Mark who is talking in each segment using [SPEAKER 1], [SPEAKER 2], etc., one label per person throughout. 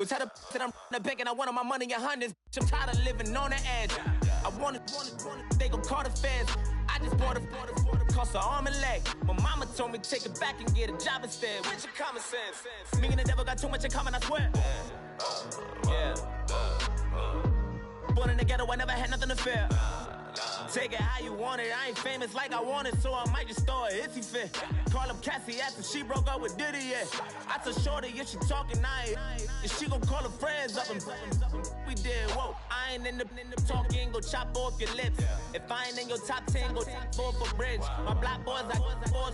[SPEAKER 1] Tell the that I'm the bank and I want all my money in hundreds. I'm tired of living on the edge. I want they gon' call the feds. I just bought a cost an arm and leg. My mama told me take it back and get a job instead. Where's your common sense? Me and the devil got too much in common, I swear. Yeah. Born in the ghetto, I never had nothing to fear. Take it how you want it. I ain't famous like I want it, so I might just throw a hissy fit. Call up Cassie after she broke up with Diddy, yeah. I told Shorty if she talking, if she gon' call her friends up and we did, whoa. I ain't in the talking, go chop off your lips. If I ain't in your top 10, go top off a bridge. My black boys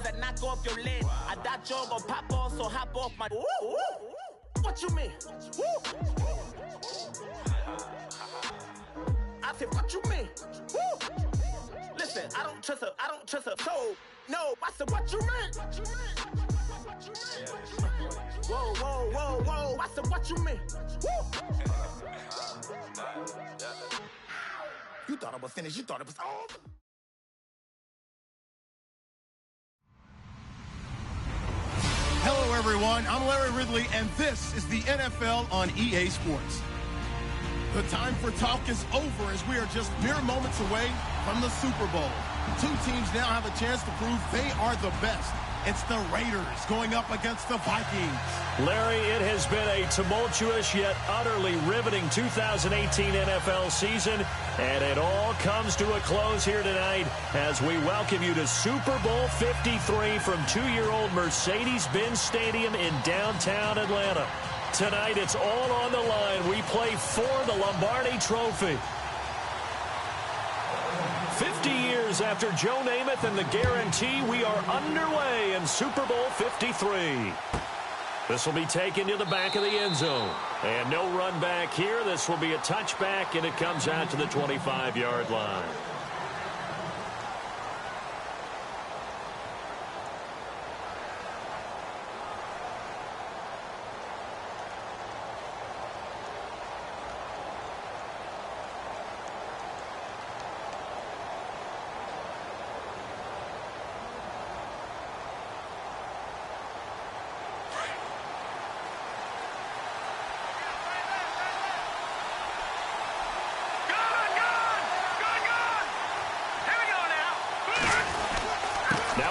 [SPEAKER 1] that knock off your lid. I doubt y'all gon' pop off, so hop off my. What you mean? I said, what you mean? Woo! Listen, I don't trust her. So, no, I said, what you mean? Whoa. I said, what you mean? Woo! You thought I was finished. You thought it was over.
[SPEAKER 2] Hello, everyone. I'm Larry Ridley, and this is the NFL on EA Sports. The time for talk is over as we are just mere moments away from the Super Bowl. Two teams now have a chance to prove they are the best. It's the Raiders going up against the Vikings.
[SPEAKER 3] Larry, it has been a tumultuous yet utterly riveting 2018 NFL season, and it all comes to a close here tonight as we welcome you to Super Bowl 53 from 2-year-old Mercedes-Benz Stadium in downtown Atlanta. Tonight, it's all on the line. We play for the Lombardi Trophy. 50 years after Joe Namath and the guarantee, we are underway in Super Bowl 53. This will be taken to the back of the end zone. And no run back here. This will be a touchback, and it comes out to the 25-yard line.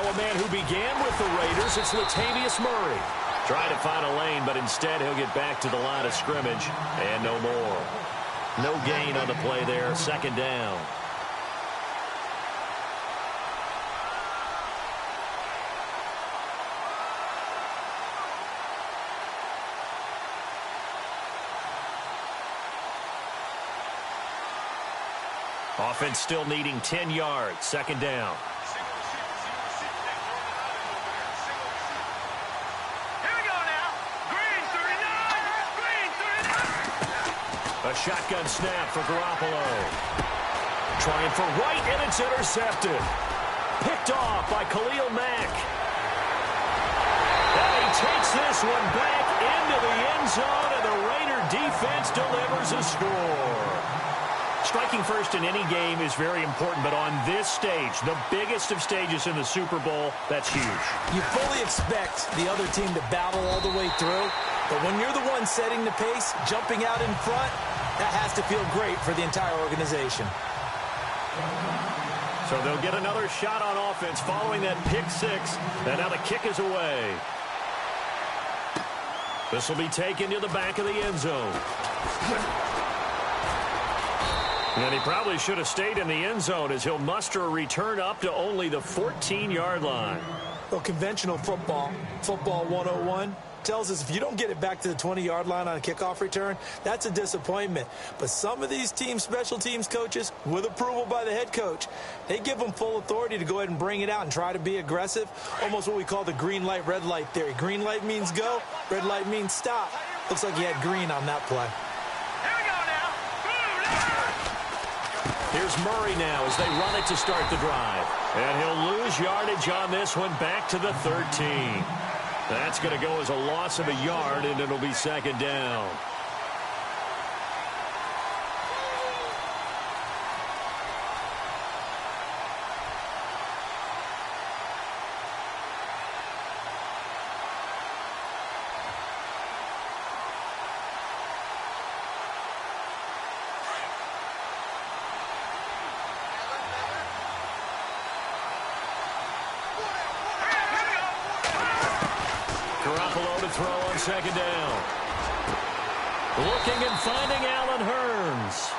[SPEAKER 3] A man who began with the Raiders, it's Latavius Murray. Trying to find a lane, but instead he'll get back to the line of scrimmage, and no more. No gain on the play there, second down. Offense still needing 10 yards, second down. A shotgun snap for Garoppolo. Trying for White, and it's intercepted. Picked off by Khalil Mack. And he takes this one back into the end zone, and the Raider defense delivers a score. Striking first in any game is very important, but on this stage, the biggest of stages in the Super Bowl, that's huge.
[SPEAKER 4] You fully expect the other team to battle all the way through, but when you're the one setting the pace, jumping out in front, that has to feel great for the entire organization.
[SPEAKER 3] So they'll get another shot on offense following that pick six, and now the kick is away. This will be taken to the back of the end zone. And he probably should have stayed in the end zone as he'll muster a return up to only the 14-yard line.
[SPEAKER 4] Well, conventional football 101, tells us if you don't get it back to the 20-yard line on a kickoff return, that's a disappointment. But some of these teams, special teams coaches, with approval by the head coach, they give them full authority to go ahead and bring it out and try to be aggressive, almost what we call the green light, red light theory. Green light means go, red light means stop. Looks like he had green on that play.
[SPEAKER 3] Here's Murray now as they run it to start the drive. And he'll lose yardage on this one, back to the 13. That's going to go as a loss of a yard, and it'll be second down. throw on second down. Looking and finding Allen Hurns.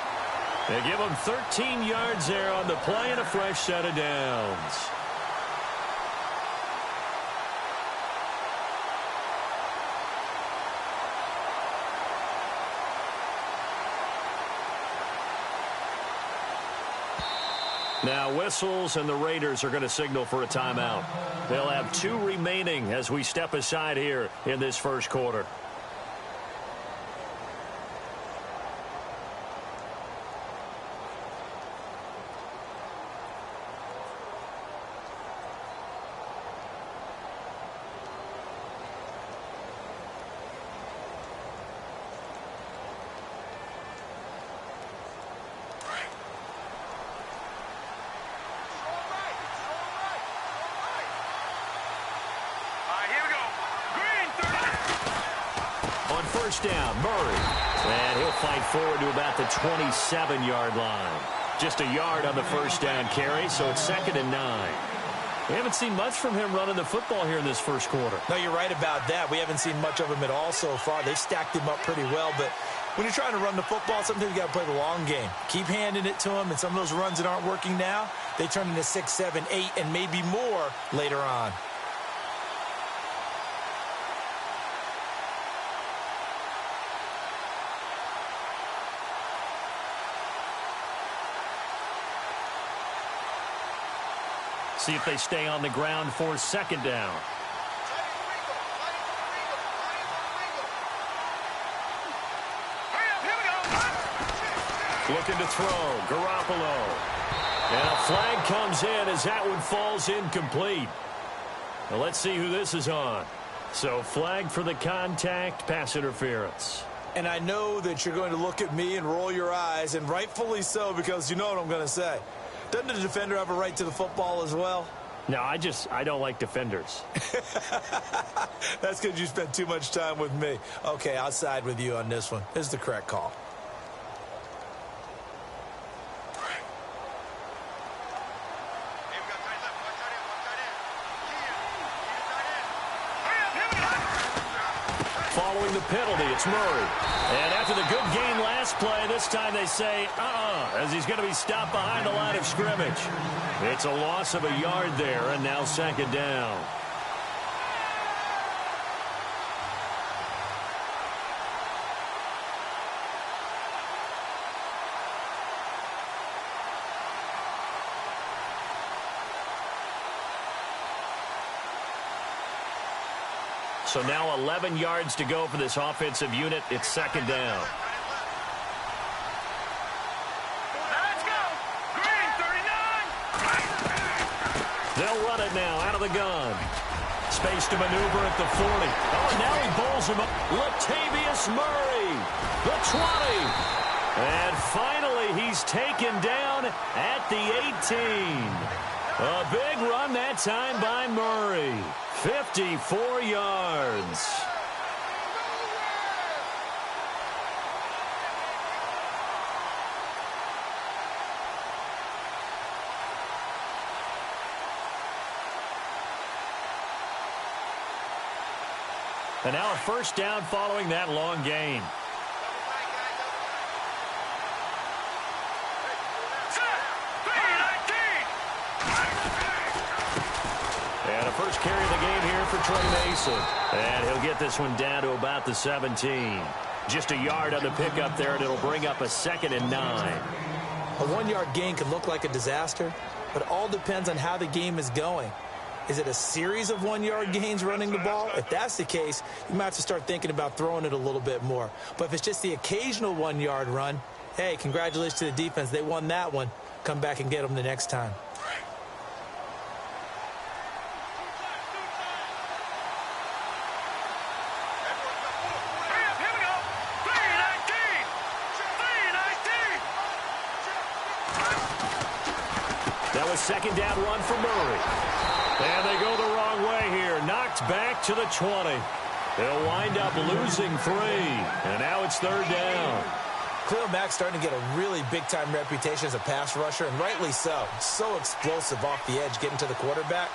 [SPEAKER 3] They give him 13 yards there on the play and a fresh set of downs. Now whistles, and the Raiders are going to signal for a timeout. They'll have 2 remaining as we step aside here in this first quarter. First down, Murray. And he'll fight forward to about the 27-yard line. Just a yard on the first down carry, so it's 2nd and 9. We haven't seen much from him running the football here in this first quarter.
[SPEAKER 4] No, you're right about that. We haven't seen much of him at all so far. They've stacked him up pretty well, but when you're trying to run the football, sometimes you got to play the long game. Keep handing it to him, and some of those runs that aren't working now, they turn into 6, 7, 8, and maybe more later on.
[SPEAKER 3] See if they stay on the ground for second down. Looking to throw, Garoppolo. And a flag comes in as that one falls incomplete. Now let's see who this is on. So flag for the contact, pass interference.
[SPEAKER 4] And I know that you're going to look at me and roll your eyes, and rightfully so, because you know what I'm going to say. Doesn't the defender have a right to the football as well?
[SPEAKER 3] No, I don't like defenders.
[SPEAKER 4] That's because you spent too much time with me. Okay, I'll side with you on this one. This is the correct call.
[SPEAKER 3] Following the penalty, it's Murray. And after the good game last play, this time they say, as he's going to be stopped behind the line of scrimmage. It's a loss of a yard there, and now second down. So now 11 yards to go for this offensive unit. It's second down.
[SPEAKER 1] Let's go. Green 39.
[SPEAKER 3] They'll run it now out of the gun. Space to maneuver at the 40. Oh, and now he bowls him up. Latavius Murray, the 20. And finally, he's taken down at the 18. A big run that time by Murray. 54 yards. And now a first down following that long gain. And a first carry of the game here for Trey Mason. And he'll get this one down to about the 17. Just a yard on the pickup there, and it'll bring up a 2nd and 9.
[SPEAKER 4] A 1-yard gain can look like a disaster, but it all depends on how the game is going. Is it a series of 1-yard gains running the ball? If that's the case, you might have to start thinking about throwing it a little bit more. But if it's just the occasional 1-yard run, hey, congratulations to the defense. They won that one. Come back and get them the next time.
[SPEAKER 3] That was second down run for Murray. And they go the wrong way here. Knocked back to the 20. They'll wind up losing 3. And now it's third down.
[SPEAKER 4] Khalil Mack's starting to get a really big-time reputation as a pass rusher, and rightly so. So explosive off the edge getting to the quarterback.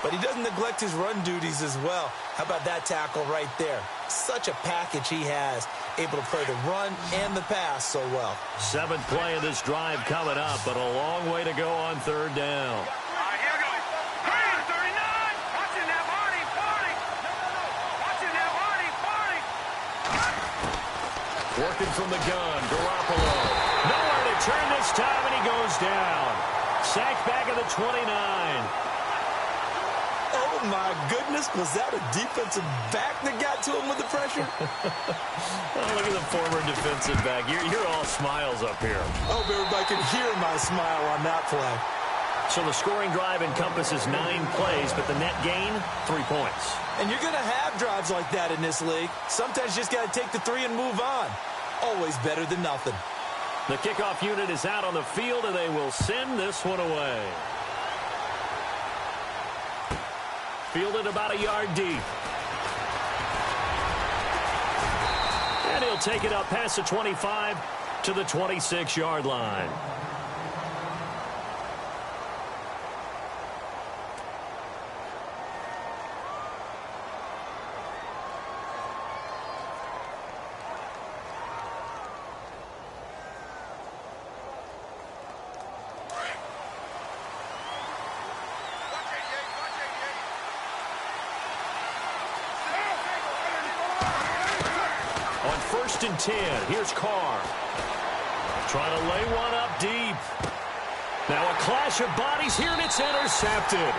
[SPEAKER 4] but he doesn't neglect his run duties as well. How about that tackle right there? Such a package he has, able to play the run and the pass so well.
[SPEAKER 3] 7th play of this drive coming up, but a long way to go on 3rd down. Working from the gun, Garoppolo. Nowhere to turn this time, and he goes down. Sacked back at the 29.
[SPEAKER 4] Oh, my goodness. Was that a defensive back that got to him with the pressure?
[SPEAKER 3] Oh, look at the former defensive back. You're all smiles up here.
[SPEAKER 4] I hope everybody can hear my smile on that play.
[SPEAKER 3] So the scoring drive encompasses 9 plays, but the net gain, 3 points.
[SPEAKER 4] And you're going to have drives like that in this league. Sometimes you just got to take the 3 and move on. Always better than nothing.
[SPEAKER 3] The kickoff unit is out on the field, and they will send this one away. Fielded about a yard deep. And he'll take it up past the 25 to the 26-yard line. On 1st and 10, here's Carr. Trying to lay one up deep. Now a clash of bodies here, and it's intercepted.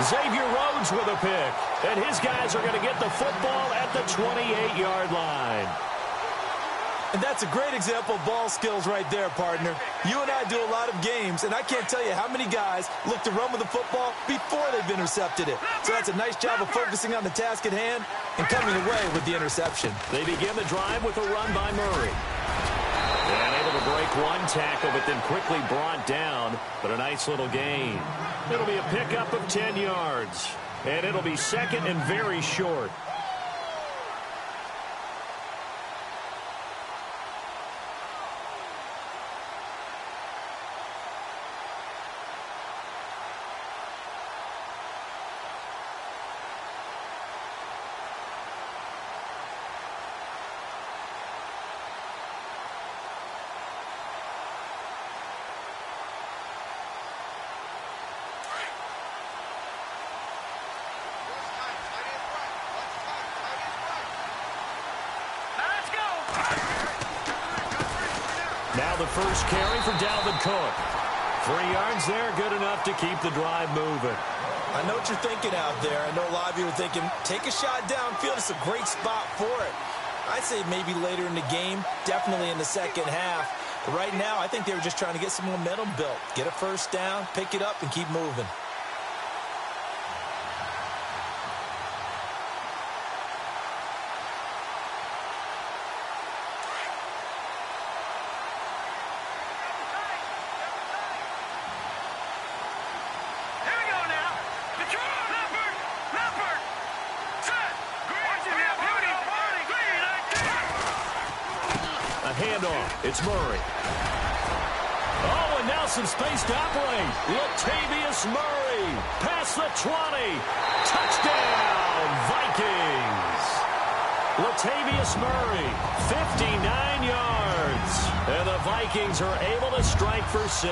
[SPEAKER 3] Xavier Rhodes with a pick. And his guys are going to get the football at the 28-yard line.
[SPEAKER 4] And that's a great example of ball skills right there, partner. You and I do a lot of games, and I can't tell you how many guys look to run with the football before they've intercepted it. So that's a nice job of focusing on the task at hand and coming away with the interception.
[SPEAKER 3] They begin the drive with a run by Murray. And able to break one tackle, but then quickly brought down. But a nice little gain. It'll be a pickup of 10 yards. And it'll be 2nd and very short. Now the first carry for Dalvin Cook. 3 yards there, good enough to keep the drive moving.
[SPEAKER 4] I know what you're thinking out there. I know a lot of you are thinking, take a shot downfield. It's a great spot for it. I'd say maybe later in the game, definitely in the second half. But right now, I think they were just trying to get some momentum built. Get a first down, pick it up, and keep moving.
[SPEAKER 3] Handoff. It's Murray. Oh, and now some space to operate. Latavius Murray. Past the 20. Touchdown, Vikings. Latavius Murray, 59 yards. And the Vikings are able to strike for 6.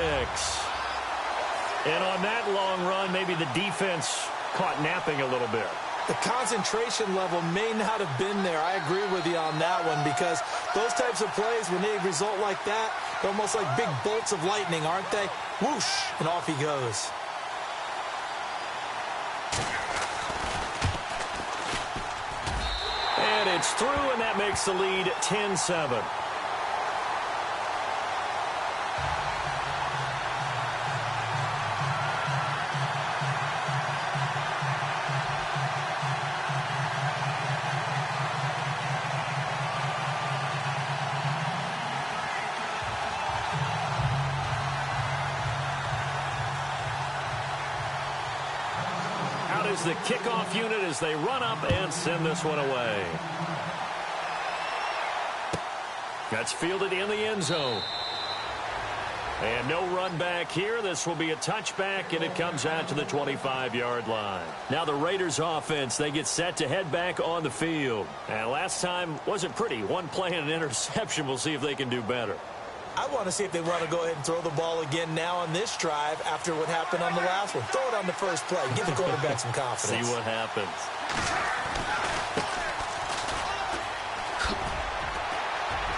[SPEAKER 3] And on that long run, maybe the defense caught napping a little bit.
[SPEAKER 4] The concentration level may not have been there. I agree with you on that one, because those types of plays, when they result like that, they're almost like big bolts of lightning, aren't they? Whoosh, and off he goes.
[SPEAKER 3] And it's through, and that makes the lead 10-7. Is the kickoff unit as they run up and send this one away. That's fielded in the end zone. And no run back here. This will be a touchback, and it comes out to the 25-yard line. Now the Raiders offense, they get set to head back on the field. And last time wasn't pretty. One play and an interception. We'll see if they can do better.
[SPEAKER 4] I want to see if they want to go ahead and throw the ball again now on this drive after what happened on the last one. Throw it on the first play. Give the quarterback some confidence.
[SPEAKER 3] See what happens.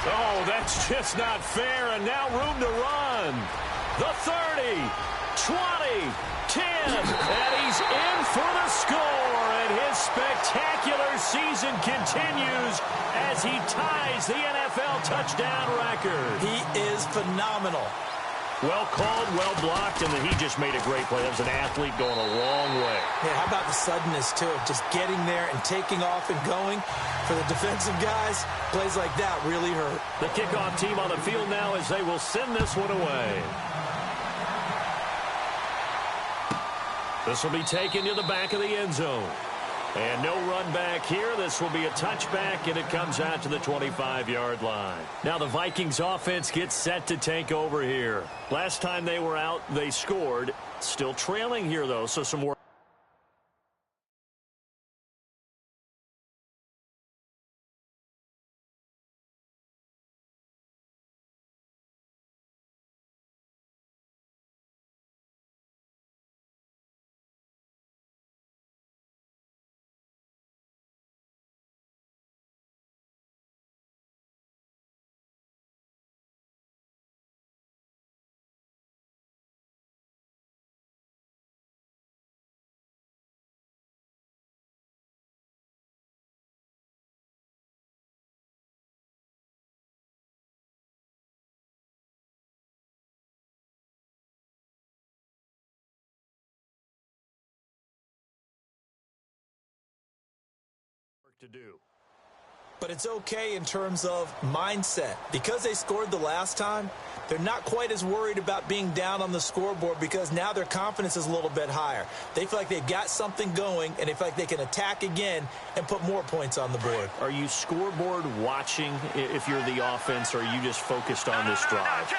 [SPEAKER 3] Oh, that's just not fair, and now room to run. The 30, 20, 10, and he's in for the score, and his spectacular season continues as he ties the NFL touchdown record.
[SPEAKER 4] He is phenomenal.
[SPEAKER 3] Well called, well blocked, and then he just made a great play. That was an athlete going a long way.
[SPEAKER 4] Yeah, how about the suddenness, too, of just getting there and taking off and going? For the defensive guys, plays like that really hurt.
[SPEAKER 3] The kickoff team on the field now as they will send this one away. This will be taken to the back of the end zone. And no run back here. This will be a touchback, and it comes out to the 25-yard line. Now the Vikings offense gets set to take over here. Last time they were out, they scored. Still trailing here, though, so some more. To do.
[SPEAKER 4] But it's okay in terms of mindset. Because they scored the last time, they're not quite as worried about being down on the scoreboard because now their confidence is a little bit higher. They feel like they've got something going, and they feel like they can attack again and put more points on the board.
[SPEAKER 3] Are you scoreboard watching if you're the offense, or are you just focused on this drive?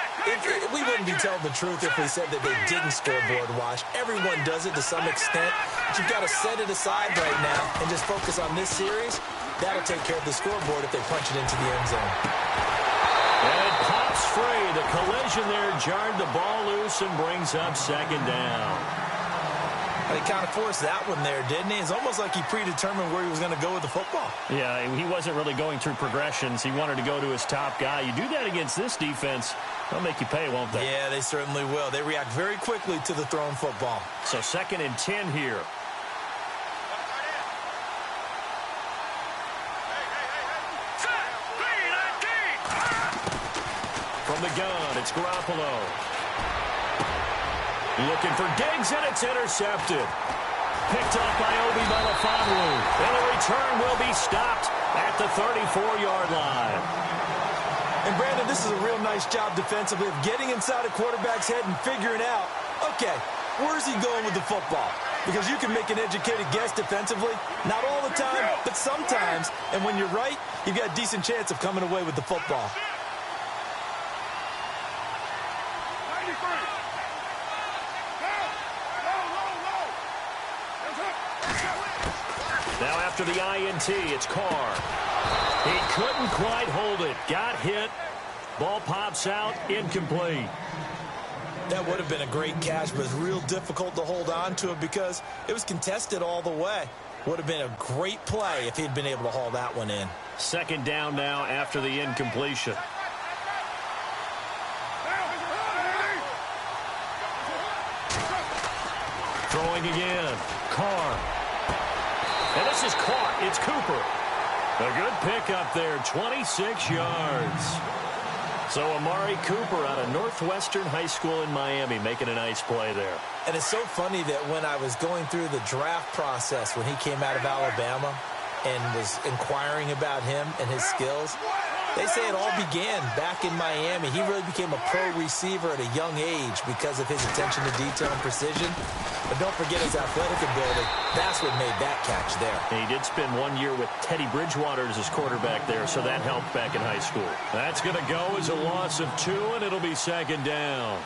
[SPEAKER 4] We wouldn't be telling the truth if we said that they didn't scoreboard watch. Everyone does it to some extent, but you've got to set it aside right now and just focus on this series. That'll take care of the scoreboard if they punch it into the end zone.
[SPEAKER 3] And it pops free. The collision there jarred the ball loose and brings up second down.
[SPEAKER 4] But he kind of forced that one there, didn't he? It's almost like he predetermined where he was going to go with the football.
[SPEAKER 3] Yeah, he wasn't really going through progressions. He wanted to go to his top guy. You do that against this defense, they'll make you pay, won't they?
[SPEAKER 4] Yeah, they certainly will. They react very quickly to the thrown football.
[SPEAKER 3] So 2nd and 10 here. From the gun, it's Garoppolo. Looking for Diggs, and it's intercepted. Picked up by Obi Melifonwu. And the return will be stopped at the 34-yard line.
[SPEAKER 4] And, Brandon, this is a real nice job defensively of getting inside a quarterback's head and figuring out, okay, where's he going with the football? Because you can make an educated guess defensively. Not all the time, but sometimes. And when you're right, you've got a decent chance of coming away with the football.
[SPEAKER 3] Now after the INT, it's Carr. He couldn't quite hold it. Got hit. Ball pops out. Incomplete.
[SPEAKER 4] That would have been a great catch, but it's real difficult to hold on to it because it was contested all the way. Would have been a great play if he'd been able to haul that one in.
[SPEAKER 3] 2nd down now after the incompletion. Throwing again. Carr. And this is caught. It's Cooper. A good pickup there, 26 yards. So Amari Cooper out of Northwestern High School in Miami making a nice play there.
[SPEAKER 4] And it's so funny that when I was going through the draft process when he came out of Alabama and was inquiring about him and his skills, they say it all began back in Miami. He really became a pro receiver at a young age because of his attention to detail and precision. But don't forget his athletic ability. That's what made that catch there.
[SPEAKER 3] And he did spend 1 year with Teddy Bridgewater as his quarterback there, so that helped back in high school. That's going to go as a loss of 2, and it'll be 2nd down.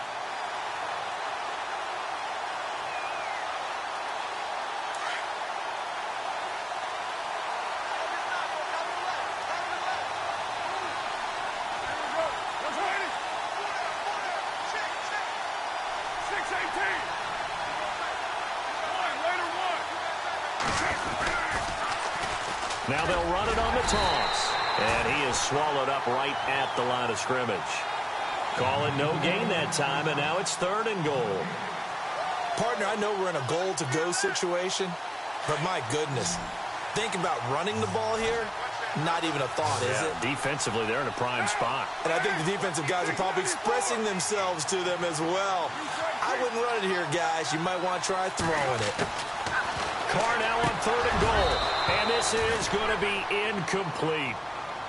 [SPEAKER 3] Now they'll run it on the toss. And he is swallowed up right at the line of scrimmage. Call it no gain that time, and now it's 3rd and goal.
[SPEAKER 4] Partner, I know we're in a goal-to-go situation, but my goodness, think about running the ball here. Not even a thought, is it?
[SPEAKER 3] Defensively, they're in a prime spot.
[SPEAKER 4] And I think the defensive guys are probably expressing themselves to them as well. I wouldn't run it here, guys. You might want to try throwing it.
[SPEAKER 3] Carr now on 3rd and goal, and this is going to be incomplete.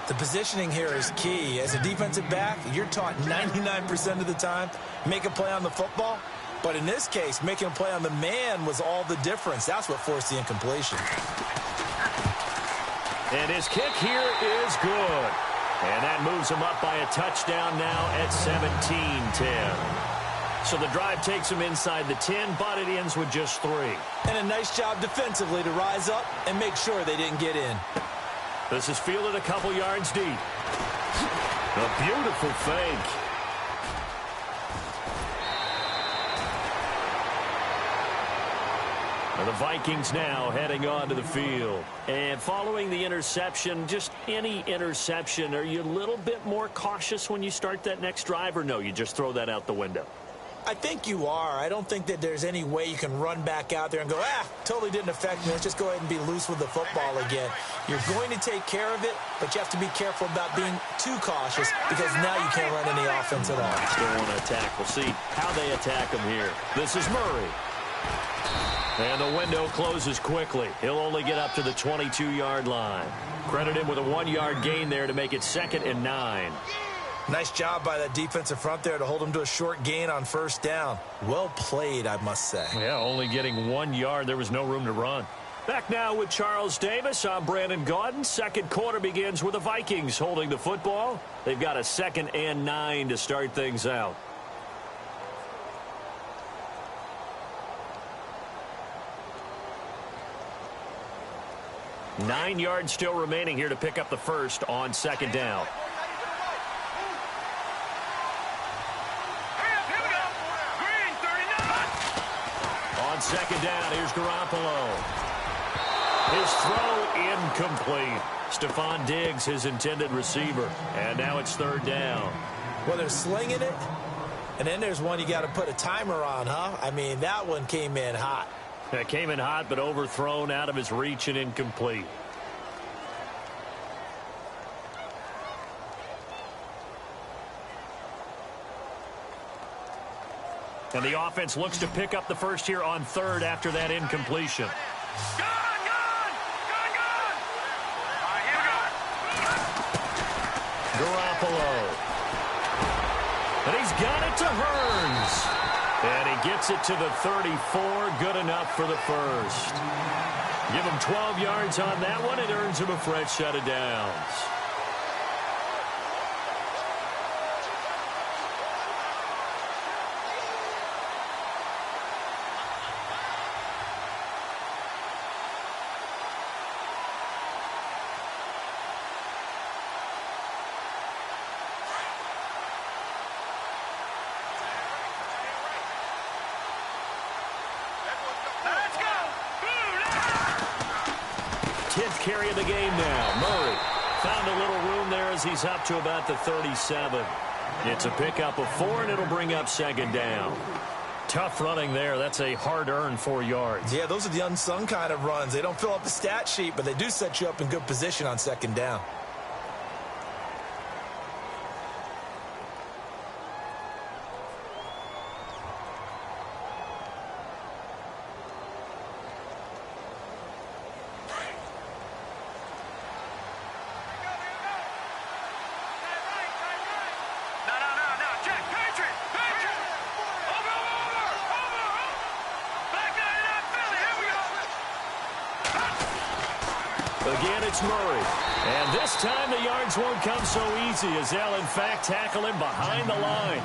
[SPEAKER 4] The positioning here is key. As a defensive back, you're taught 99% of the time, make a play on the football. But in this case, making a play on the man was all the difference. That's what forced the incompletion.
[SPEAKER 3] And his kick here is good. And that moves him up by a touchdown now at 17-10. So the drive takes him inside the 10, but it ends with just 3.
[SPEAKER 4] And a nice job defensively to rise up and make sure they didn't get in.
[SPEAKER 3] This is fielded a couple yards deep. A beautiful fake. And the Vikings now heading onto the field. And following the interception, just any interception, are you a little bit more cautious when you start that next drive, or no, you just throw that out the window?
[SPEAKER 4] I think you are. I don't think that there's any way you can run back out there and go, totally didn't affect me. Let's just go ahead and be loose with the football again. You're going to take care of it, but you have to be careful about being too cautious because now you can't run any offense at all.
[SPEAKER 3] Still want to attack. We'll see how they attack him here. This is Murray. And the window closes quickly. He'll only get up to the 22-yard line. Credit him with a 1-yard gain there to make it 2nd and 9.
[SPEAKER 4] Nice job by that defensive front there to hold him to a short gain on 1st down. Well played, I must say.
[SPEAKER 3] Yeah, only getting 1 yard. There was no room to run. Back now with Charles Davis. I'm Brandon Gaudin. Second quarter begins with the Vikings holding the football. They've got a 2nd and 9 to start things out. Nine yards still remaining here to pick up the first on 2nd down. On 2nd down, here's Garoppolo. His throw incomplete. Stephon Diggs, his intended receiver. And now it's 3rd down.
[SPEAKER 4] Well, they're slinging it. And then there's one you got to put a timer on, huh? I mean, that one came in hot.
[SPEAKER 3] That came in hot, but overthrown, out of his reach, and incomplete. And the offense looks to pick up the first here on 3rd after that incompletion. Garoppolo. And he's got it to Hurns. And he gets it to the 34. Good enough for the first. Give him 12 yards on that one. It earns him a fresh set of downs. Carry of the game now. Murray found a little room there as he's up to about the 37. It's a pickup of 4, and it'll bring up 2nd down. Tough running there. That's a hard-earned 4 yards.
[SPEAKER 4] Yeah, those are the unsung kind of runs. They don't fill up the stat sheet, but they do set you up in good position on 2nd down.
[SPEAKER 3] Again, it's Murray. And this time the yards won't come so easy as they'll, in fact, tackle him behind the line.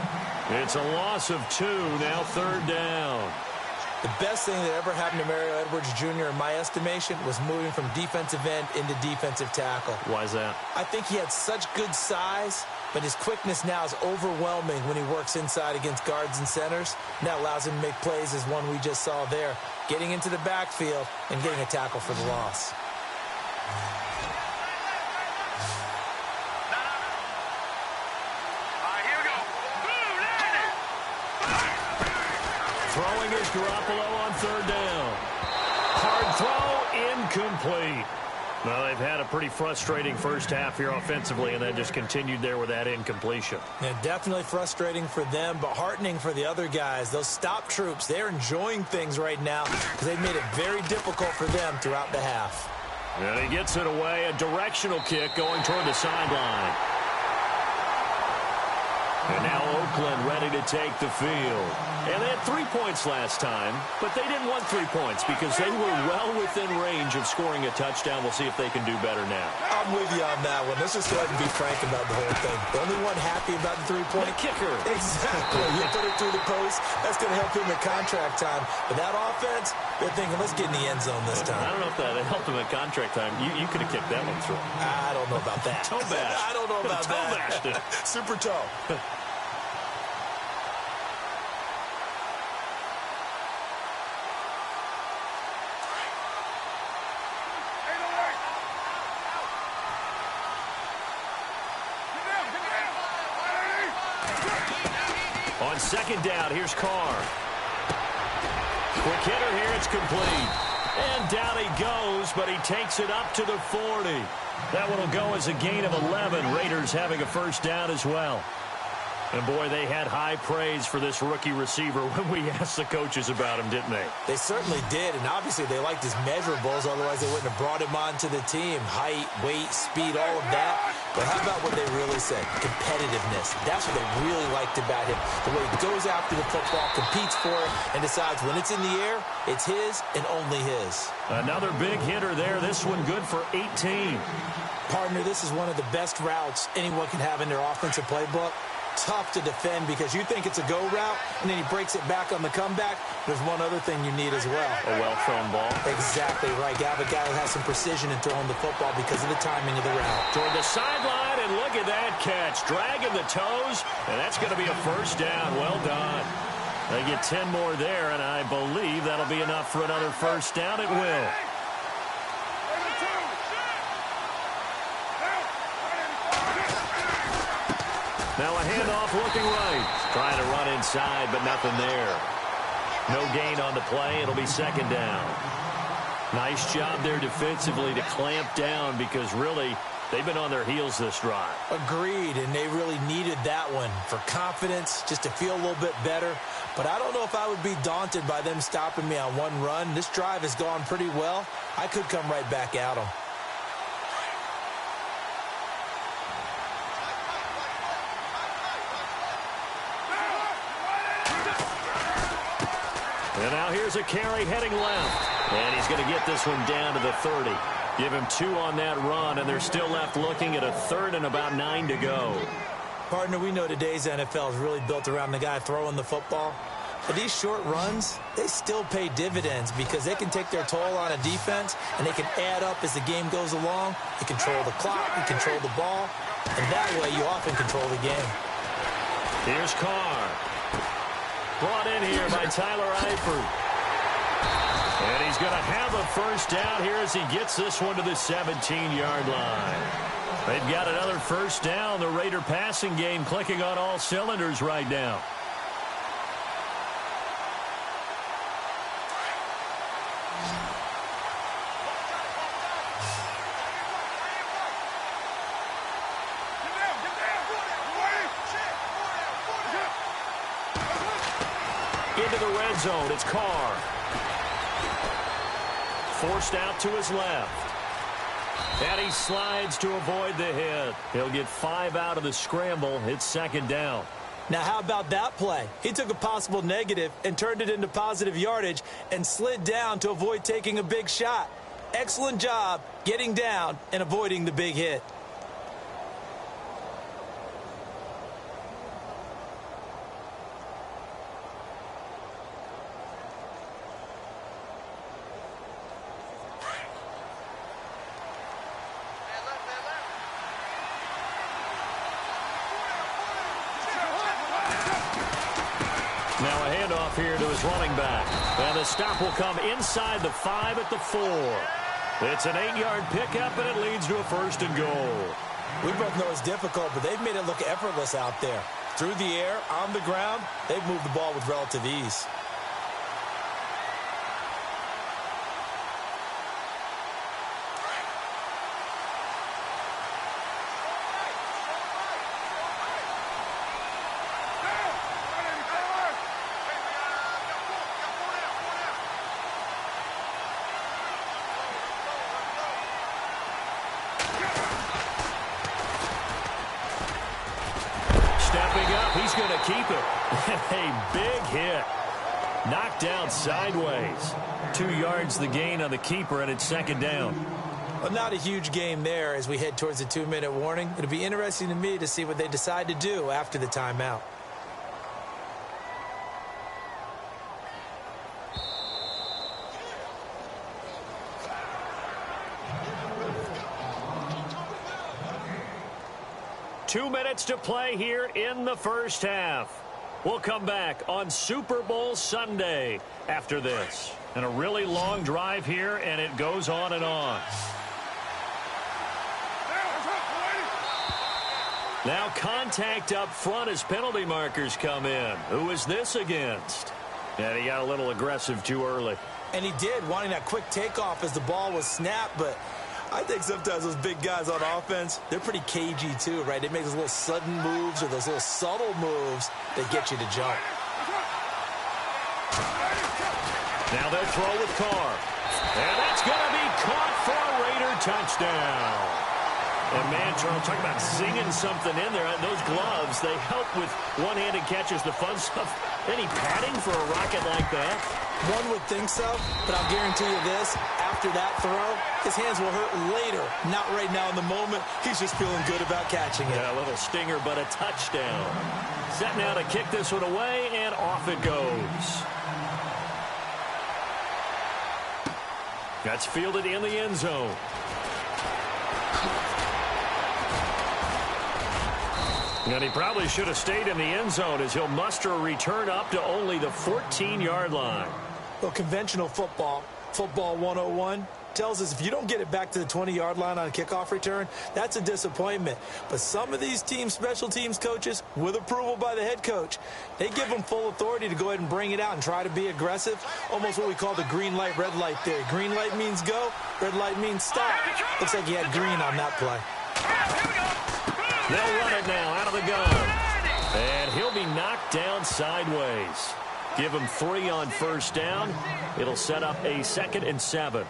[SPEAKER 3] It's a loss of 2, now 3rd down.
[SPEAKER 4] The best thing that ever happened to Mario Edwards Jr., in my estimation, was moving from defensive end into defensive tackle.
[SPEAKER 3] Why is that?
[SPEAKER 4] I think he had such good size, but his quickness now is overwhelming when he works inside against guards and centers. And that allows him to make plays as one we just saw there, getting into the backfield and getting a tackle for the loss.
[SPEAKER 3] Throwing is Garoppolo on third down. Hard throw, incomplete. Well, they've had a pretty frustrating first half here offensively, and then just continued there with that incompletion.
[SPEAKER 4] Yeah, definitely frustrating for them, but heartening for the other guys. Those stop troops, they're enjoying things right now because they've made it very difficult for them throughout the half.
[SPEAKER 3] And he gets it away, a directional kick going toward the sideline. And now Oakland ready to take the field. And they had 3 points last time, but they didn't want 3 points because they were well within range of scoring a touchdown. We'll see if they can do better now.
[SPEAKER 4] I'm with you on that one. Let's just go ahead and be frank about the whole thing. The only one happy about the three-point
[SPEAKER 3] kicker.
[SPEAKER 4] Exactly. You put it through the post. That's going to help him at contract time. But that offense, they're thinking, let's get in the end zone this time.
[SPEAKER 3] I don't know if that helped him at contract time. You could have kicked that one through.
[SPEAKER 4] I don't know about that.
[SPEAKER 3] Toe bash.
[SPEAKER 4] I don't know about
[SPEAKER 3] toe
[SPEAKER 4] that.
[SPEAKER 3] Bashed it.
[SPEAKER 4] Super toe.
[SPEAKER 3] On second down, here's Carr. Quick hitter here, it's complete. And down he goes, but he takes it up to the 40. That one will go as a gain of 11. Raiders having a first down as well. And, boy, they had high praise for this rookie receiver when we asked the coaches about him, didn't they?
[SPEAKER 4] They certainly did, and obviously they liked his measurables. Otherwise, they wouldn't have brought him onto the team. Height, weight, speed, all of that. But how about what they really said? Competitiveness. That's what they really liked about him. The way he goes after the football, competes for it, and decides when it's in the air, it's his and only his.
[SPEAKER 3] Another big hitter there. This one good for 18.
[SPEAKER 4] Partner, this is one of the best routes anyone can have in their offensive playbook. Tough to defend because you think it's a go route, and then he breaks it back on the comeback. There's one other thing you need as well.
[SPEAKER 3] A well-thrown ball.
[SPEAKER 4] Exactly right. Got a guy who has some precision in throwing the football because of the timing of the route.
[SPEAKER 3] Toward the sideline, and look at that catch. Dragging the toes, and that's going to be a first down. Well done. They get 10 more there, and I believe that'll be enough for another first down. It will. Now a handoff looking right. Trying to run inside, but nothing there. No gain on the play. It'll be second down. Nice job there defensively to clamp down because really they've been on their heels this drive.
[SPEAKER 4] Agreed, and they really needed that one for confidence, just to feel a little bit better. But I don't know if I would be daunted by them stopping me on one run. This drive has gone pretty well. I could come right back at them.
[SPEAKER 3] And now here's a carry heading left. And he's going to get this one down to the 30. Give him 2 on that run, and they're still left looking at a third and about 9 to go.
[SPEAKER 4] Partner, we know today's NFL is really built around the guy throwing the football. But these short runs, they still pay dividends because they can take their toll on a defense, and they can add up as the game goes along. You control the clock, you control the ball, and that way you often control the game.
[SPEAKER 3] Here's Carr. Brought in here by Tyler Eifert. And he's going to have a first down here as he gets this one to the 17-yard line. They've got another first down. The Raider passing game clicking on all cylinders right now. Into the red zone, it's Carr. Forced out to his left. And he slides to avoid the hit. He'll get 5 out of the scramble. It's second down.
[SPEAKER 4] Now, how about that play? He took a possible negative and turned it into positive yardage and slid down to avoid taking a big shot. Excellent job getting down and avoiding the big hit.
[SPEAKER 3] Now a handoff here to his running back. And the stop will come inside the 5 at the 4. It's an 8-yard pickup, and it leads to a first and goal.
[SPEAKER 4] We both know it's difficult, but they've made it look effortless out there. Through the air, on the ground, they've moved the ball with relative ease.
[SPEAKER 3] He's going to keep it. A big hit. Knocked down sideways. 2 yards the gain on the keeper, and it's second down.
[SPEAKER 4] Well, not a huge game there as we head towards the 2-minute warning. It'll be interesting to me to see what they decide to do after the timeout.
[SPEAKER 3] Two minutes to play here in the first half. We'll come back on Super Bowl Sunday after this. And a really long drive here, and it goes on and on. Now contact up front as penalty markers come in. Who is this against? And he got a little aggressive too early.
[SPEAKER 4] And he did, wanting that quick takeoff as the ball was snapped, but I think sometimes those big guys on offense, they're pretty cagey too, right? They make those little sudden moves or those little subtle moves that get you to jump.
[SPEAKER 3] Now they'll throw with Carr. And that's going to be caught for a Raider touchdown. And man, Charles, talk about singing something in there. Those gloves, they help with one-handed catches, the fun stuff. Any padding for a rocket like that?
[SPEAKER 4] One would think so, but I'll guarantee you this. After that throw, his hands will hurt later. Not right now in the moment. He's just feeling good about catching it.
[SPEAKER 3] Yeah, a little stinger, but a touchdown. Set now to kick this one away, and off it goes. That's fielded in the end zone. And he probably should have stayed in the end zone as he'll muster a return up to only the 14-yard line.
[SPEAKER 4] Well, conventional football 101, tells us if you don't get it back to the 20-yard line on a kickoff return, that's a disappointment. But some of these teams, special teams coaches, with approval by the head coach, they give them full authority to go ahead and bring it out and try to be aggressive. Almost what we call the green light, red light theory. Green light means go, red light means stop. Looks like he had green on that play.
[SPEAKER 3] They'll run it now out of the gun. And he'll be knocked down sideways. Give him 3 on first down. It'll set up a 2nd and 7.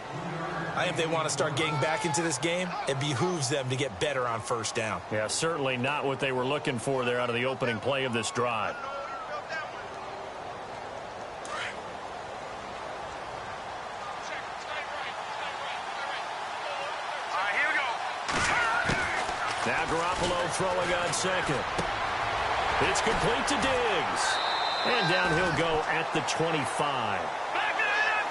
[SPEAKER 4] I think if they want to start getting back into this game, it behooves them to get better on first down.
[SPEAKER 3] Yeah, certainly not what they were looking for there out of the opening play of this drive. Now Garoppolo throwing on second. It's complete to Diggs. And down he'll go at the 25.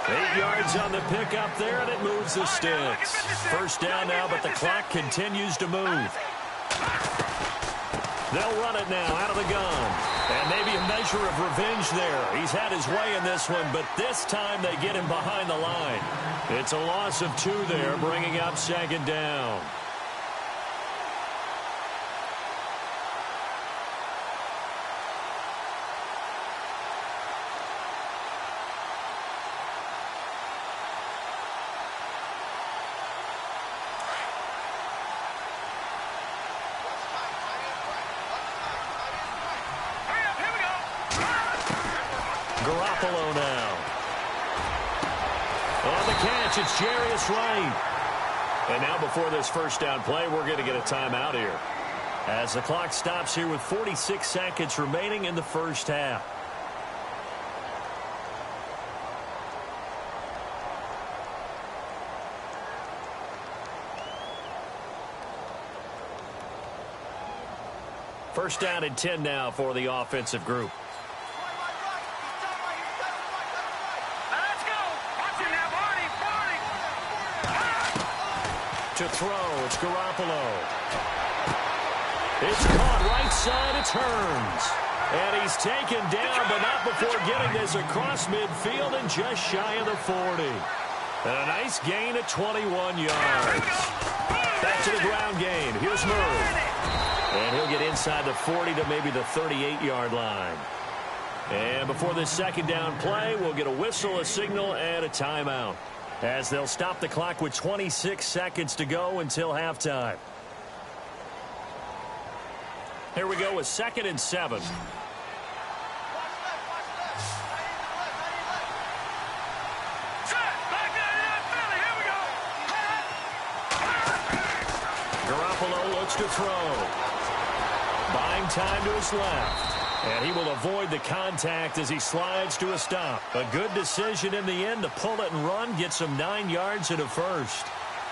[SPEAKER 3] 8 yards on the pickup there, and it moves the sticks. First down now, but the clock continues to move. They'll run it now out of the gun. And maybe a measure of revenge there. He's had his way in this one, but this time they get him behind the line. It's a loss of 2 there, bringing up second down. Garoppolo now. On the catch, it's Jarius Wright. And now before this first down play, we're going to get a timeout here. As the clock stops here with 46 seconds remaining in the first half. First down and 10 now for the offensive group. To throw, it's Garoppolo. It's caught right side, it turns. And he's taken down, but not before getting this across midfield and just shy of the 40. And a nice gain of 21 yards. Back to the ground game. Here's Murray. And he'll get inside the 40 to maybe the 38-yard line. And before this second down play, we'll get a whistle, a signal, and a timeout, as they'll stop the clock with 26 seconds to go until halftime. Here we go with 2nd and 7. Garoppolo looks to throw. Buying time to his left. And he will avoid the contact as he slides to a stop. A good decision in the end to pull it and run, get some 9 yards and a first.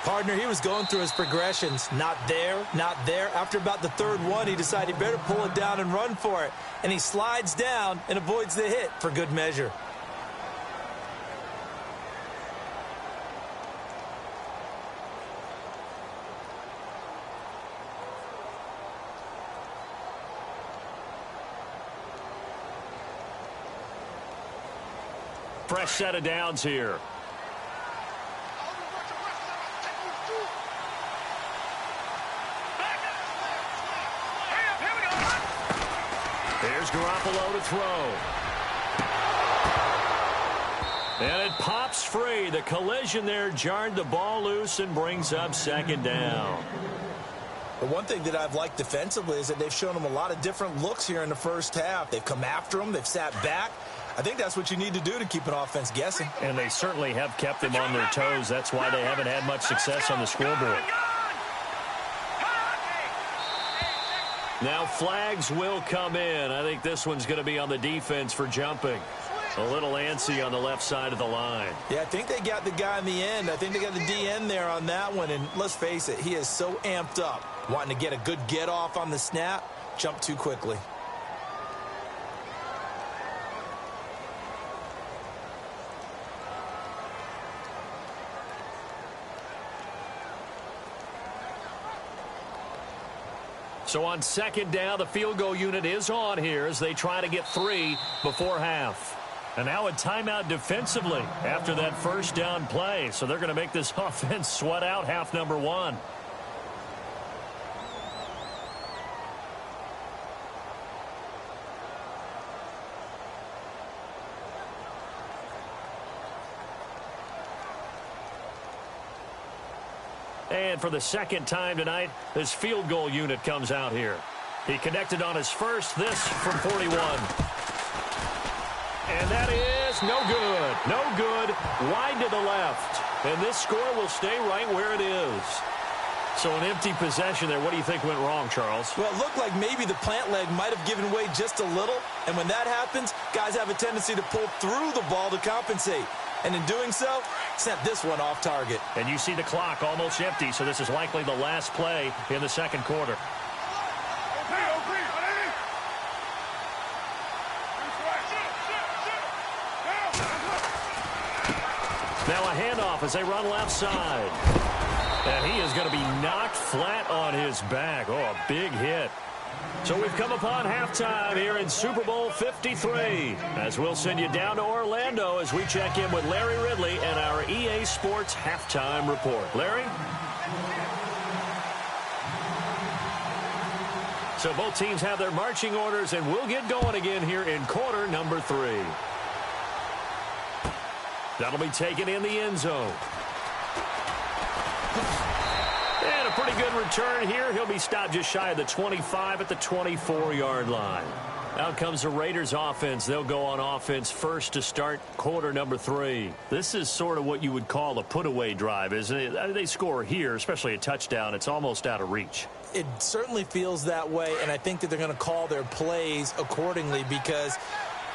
[SPEAKER 4] Partner, he was going through his progressions. Not there, not there. After about the third one, he decided he better pull it down and run for it. And he slides down and avoids the hit for good measure.
[SPEAKER 3] Fresh set of downs here. Here's Garoppolo to throw. And it pops free. The collision there jarred the ball loose and brings up 2nd down.
[SPEAKER 4] The one thing that I've liked defensively is that they've shown him a lot of different looks here in the first half. They've come after him. They've sat back. I think that's what you need to do to keep an offense guessing.
[SPEAKER 3] And they certainly have kept them on their toes. That's why they haven't had much success on the scoreboard. Now flags will come in. I think this one's going to be on the defense for jumping. A little antsy on the left side of the line.
[SPEAKER 4] Yeah, I think they got the guy in the end. I think they got the DN there on that one. And let's face it, he is so amped up, wanting to get a good get off on the snap, jump too quickly.
[SPEAKER 3] So on 2nd down, the field goal unit is on here as they try to get 3 before half. And now a timeout defensively after that first down play. So they're going to make this offense sweat out half number 1. And for the second time tonight, this field goal unit comes out here. He connected on his first, this from 41. And that is no good. No good. Wide to the left. And this score will stay right where it is. So an empty possession there. What do you think went wrong, Charles?
[SPEAKER 4] Well, it looked like maybe the plant leg might have given way just a little. And when that happens, guys have a tendency to pull through the ball to compensate. And in doing so, sent this one off target.
[SPEAKER 3] And you see the clock almost empty, so this is likely the last play in the second quarter. Now a handoff as they run left side. And he is going to be knocked flat on his back. Oh, a big hit. So we've come upon halftime here in Super Bowl 53. As we'll send you down to Orlando as we check in with Larry Ridley and our EA Sports Halftime Report. Larry? So both teams have their marching orders, and we'll get going again here in quarter number 3. That'll be taken in the end zone. And a pretty good return here. He'll be stopped just shy of the 25 at the 24-yard line. Out comes the Raiders offense. They'll go on offense first to start quarter number 3. This is sort of what you would call a put-away drive, isn't it? I mean, they score here, especially a touchdown. It's almost out of reach.
[SPEAKER 4] It certainly feels that way, and I think that they're going to call their plays accordingly, because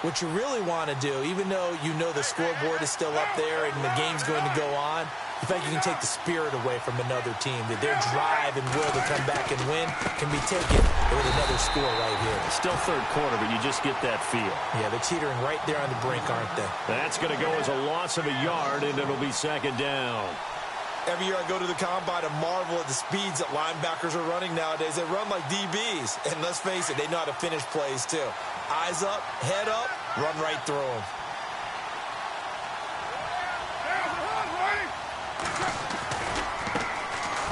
[SPEAKER 4] what you really want to do, even though you know the scoreboard is still up there and the game's going to go on, the fact you can take the spirit away from another team, that their drive and will to come back and win can be taken with another score right here.
[SPEAKER 3] Still third quarter, but you just get that feel.
[SPEAKER 4] Yeah, they're teetering right there on the brink, aren't they?
[SPEAKER 3] That's going to go as a loss of a yard, and it'll be second down.
[SPEAKER 4] Every year I go to the combine and marvel at the speeds that linebackers are running nowadays. They run like DBs, and let's face it, they know how to finish plays too. Eyes up, head up, run right through them.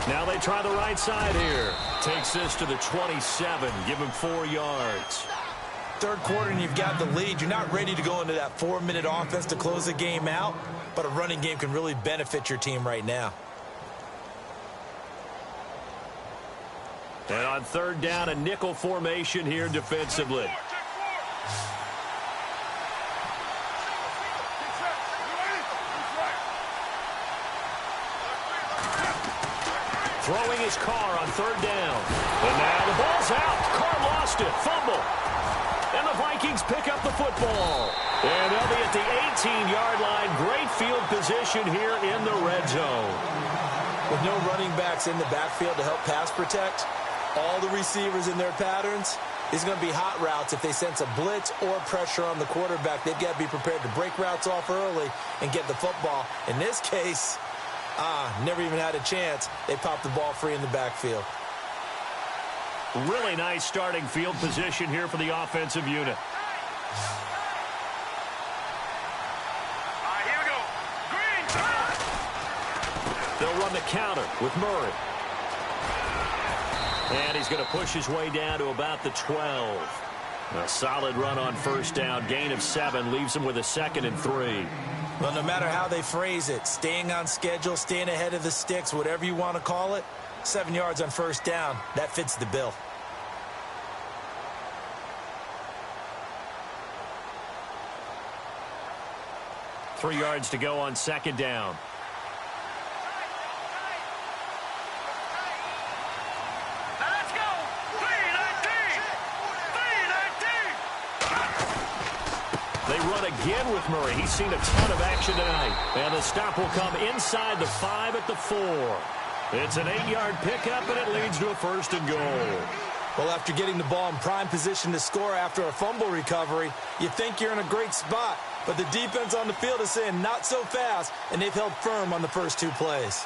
[SPEAKER 3] Now they try the right side here. Takes this to the 27. Give him 4 yards.
[SPEAKER 4] Third quarter and you've got the lead. You're not ready to go into that 4-minute offense to close the game out, but a running game can really benefit your team right now.
[SPEAKER 3] And on third down, a nickel formation here defensively. Throwing his car on third down. And now the ball's out. Carr lost it. Fumble. And the Vikings pick up the football. And they'll be at the 18-yard line. Great field position here in the red zone.
[SPEAKER 4] With no running backs in the backfield to help pass protect, all the receivers in their patterns, is going to be hot routes. If they sense a blitz or pressure on the quarterback, they've got to be prepared to break routes off early and get the football. In this case, never even had a chance. They popped the ball free in the backfield.
[SPEAKER 3] Really nice starting field position here for the offensive unit.
[SPEAKER 5] Here we go. Green.
[SPEAKER 3] They'll run the counter with Murray. And he's going to push his way down to about the 12. A solid run on first down. Gain of 7 leaves him with a 2nd and 3.
[SPEAKER 4] Well, no matter how they phrase it, staying on schedule, staying ahead of the sticks, whatever you want to call it, 7 yards on first down, that fits the bill.
[SPEAKER 3] Three yards to go on second down.
[SPEAKER 5] Let's go. 3-19. 3-19.
[SPEAKER 3] They run again with Murray. He's seen a ton of action tonight. And the stop will come inside the 5 at the 4. It's an 8-yard pickup, and it leads to a 1st and goal.
[SPEAKER 4] Well, after getting the ball in prime position to score after a fumble recovery, you think you're in a great spot. But the defense on the field is saying not so fast, and they've held firm on the first 2 plays.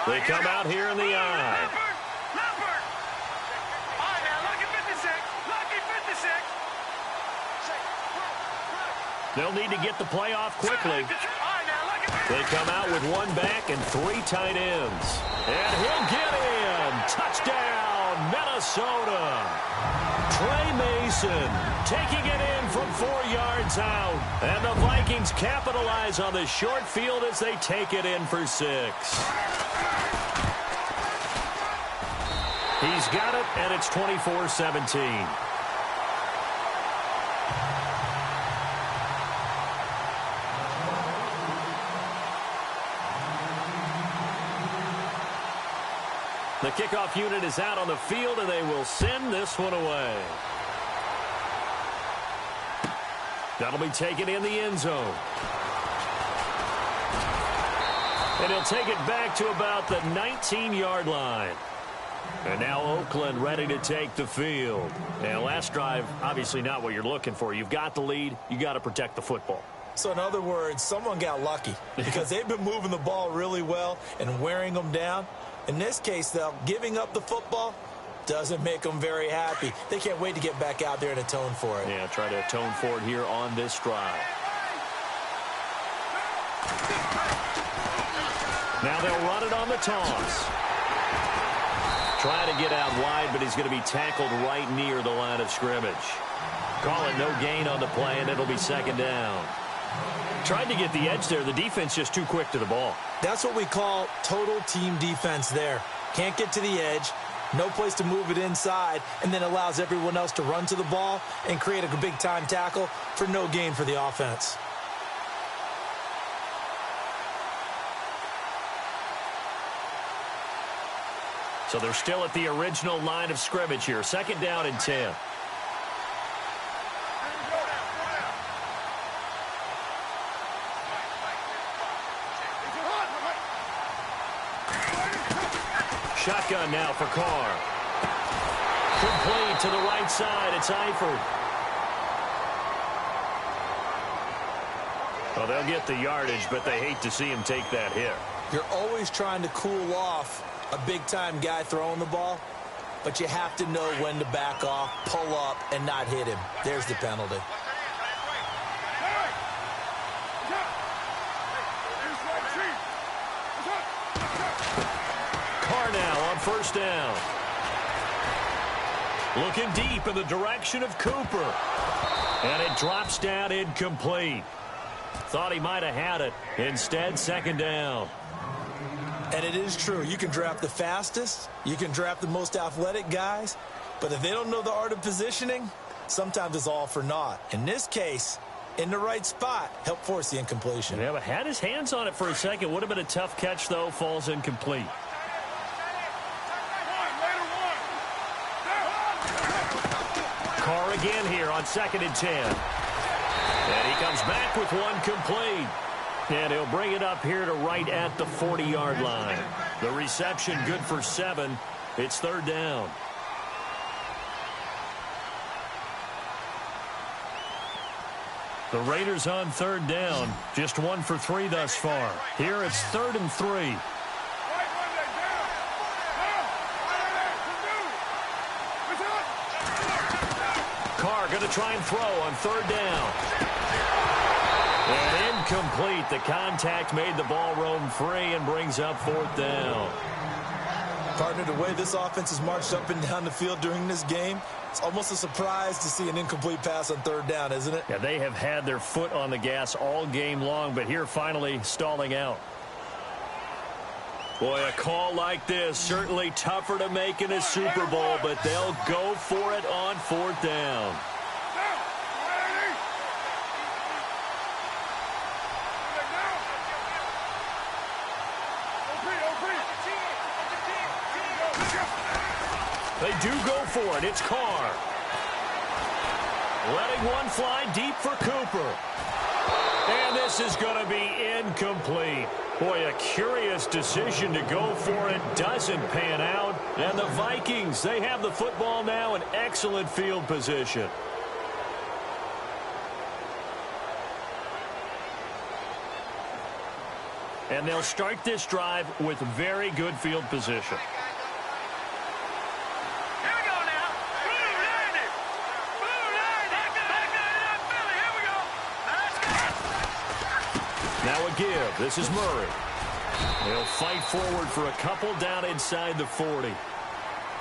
[SPEAKER 3] They come out here in the eye.
[SPEAKER 5] Leopard. All right, now, lucky 56. Lucky 56.
[SPEAKER 3] They'll need to get the play off quickly.
[SPEAKER 5] All right, now, lucky 56.
[SPEAKER 3] They come out with 1 back and 3 tight ends. And he'll get in. Touchdown, Minnesota. Trey Mason taking it in from 4 yards out. And the Vikings capitalize on the short field as they take it in for 6. He's got it, and it's 24-17. The kickoff unit is out on the field, and they will send this one away. That'll be taken in the end zone. And he'll take it back to about the 19-yard line. And now Oakland ready to take the field. And last drive, obviously not what you're looking for. You've got the lead. You got to protect the football.
[SPEAKER 4] So in other words, someone got lucky because they've been moving the ball really well and wearing them down. In this case, though, giving up the football doesn't make them very happy. They can't wait to get back out there and atone for it.
[SPEAKER 3] Yeah, try to atone for it here on this drive. Now they'll run it on the toss. Trying to get out wide, but he's going to be tackled right near the line of scrimmage. Call it no gain on the play, and it'll be 2nd down. Tried to get the edge there. The defense just too quick to the ball.
[SPEAKER 4] That's what we call total team defense there. Can't get to the edge, no place to move it inside, and then allows everyone else to run to the ball and create a big-time tackle for no gain for the offense.
[SPEAKER 3] So they're still at the original line of scrimmage here. 2nd down and 10. Shotgun now for Carr. Complete to the right side. It's Eifert. Well, they'll get the yardage, but they hate to see him take that hit.
[SPEAKER 4] You're always trying to cool off a big-time guy throwing the ball, but you have to know when to back off, pull up, and not hit him. There's the penalty.
[SPEAKER 3] Carr now on first down. Looking deep in the direction of Cooper. And it drops down incomplete. Thought he might have had it. Instead, second down.
[SPEAKER 4] And it is true. You can draft the fastest. You can draft the most athletic guys. But if they don't know the art of positioning, sometimes it's all for naught. In this case, in the right spot, help force the incompletion.
[SPEAKER 3] Yeah, but had his hands on it for a second. Would have been a tough catch, though. Falls incomplete. Carr again here on 2nd and 10. And he comes back with one complete. And he'll bring it up here to right at the 40-yard line. The reception good for 7. It's third down. The Raiders on third down. Just 1 for 3 thus far. Here it's 3rd and 3. Carr going to try and throw on third down. And incomplete. The contact made the ball roam free and brings up 4th down.
[SPEAKER 4] Partner, the way this offense has marched up and down the field during this game, it's almost a surprise to see an incomplete pass on third down, isn't it?
[SPEAKER 3] Yeah, they have had their foot on the gas all game long, but here finally stalling out. Boy, a call like this, certainly tougher to make in a Super Bowl, but they'll go for it on 4th down. They do go for it. It's Carr. Letting one fly deep for Cooper. And this is going to be incomplete. Boy, a curious decision to go for it. Doesn't pan out. And the Vikings, they have the football now in excellent field position. And they'll start this drive with very good field position. Now a give. This is Murray. He'll fight forward for a couple down inside the 40.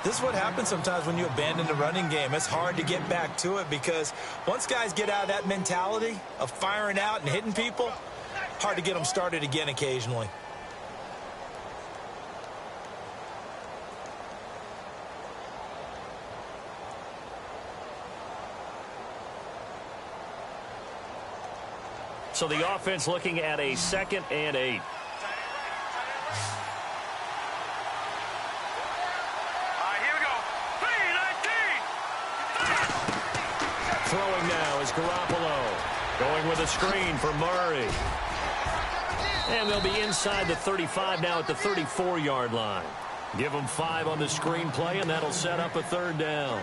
[SPEAKER 4] This is what happens sometimes when you abandon the running game. It's hard to get back to it because once guys get out of that mentality of firing out and hitting people, hard to get them started again occasionally.
[SPEAKER 3] So the offense looking at a 2nd and 8. Throwing now is Garoppolo. Going with a screen for Murray. And they'll be inside the 35 now at the 34-yard line. Give them 5 on the screen play, and that'll set up a 3rd down.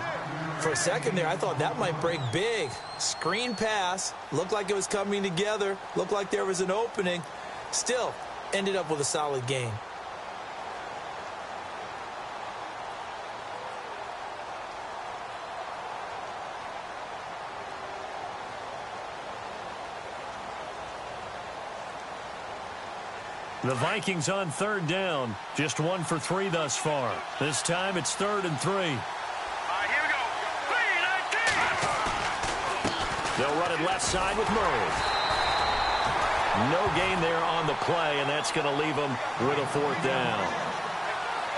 [SPEAKER 4] For a second there, I thought that might break big. Screen pass. Looked like it was coming together. Looked like there was an opening. Still, ended up with a solid gain.
[SPEAKER 3] The Vikings on 3rd down. Just 1 for 3 thus far. This time it's 3rd and 3. They'll run it left side with Murray. No gain there on the play, and that's going to leave them with a 4th down.